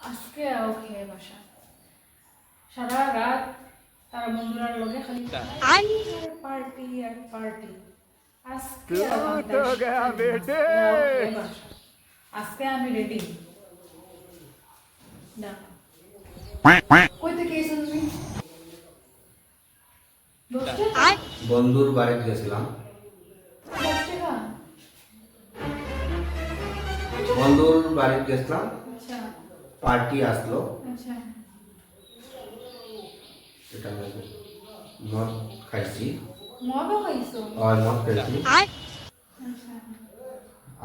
আজকে ওকে বাসা সারা রাত তারা বন্ধুরার লগে খালি পার্টি আর পার্টি আজকে আজকে আমি রেডি না কই থেকে এসেছো তুমি বন্ধুর বাড়িতে গেছিলাম। বন্ধুর বাড়িতে গেছিলাম, আচ্ছা পার্টি আসলো। আচ্ছা এটা মদ খাইছি, মদও খাইছো মদ খাইছি। আচ্ছা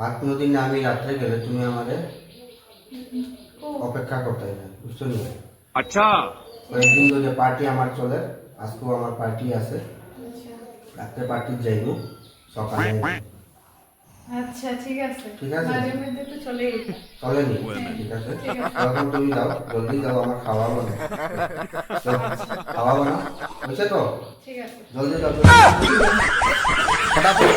আর কোনোদিন আমি রাত্রে গেলে তুমি আমাদের ও অপেক্ষা করতে হবে, বুঝছো নি? अच्छा কয়েকদিন ধরে পার্টি আমার চলে, আজকেও আমার পার্টি আছে। আচ্ছা রাত্রে পার্টি যাইব, সকালে আচ্ছা ঠিক আছে ঠিক আছে। মাঝে মধ্যে তো চলেই যেতে। চলেনি, ঠিক আছে। তখন তুমি যাও, জলদি যাও, আমার খাওয়াবো না, খাওয়াবো না, বুঝছে তো? ঠিক আছে জলদি যাও, ফটাফট।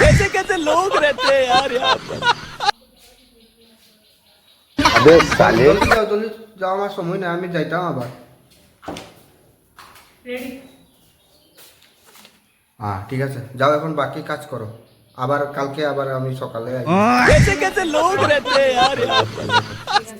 कैसे कैसे लोग रहते हैं यार यहाँ पे अबे साले জলদি যাও, জলদি যাও, আমার সময় নেই, আমি যাইতাম আবার। রেডি হ্যাঁ ঠিক আছে, যাও এখন বাকি কাজ করো, আবার কালকে আবার আমি সকালে আসবো। कैसे कैसे लोग रहते हैं यार यहाँ पे ঠিক আছে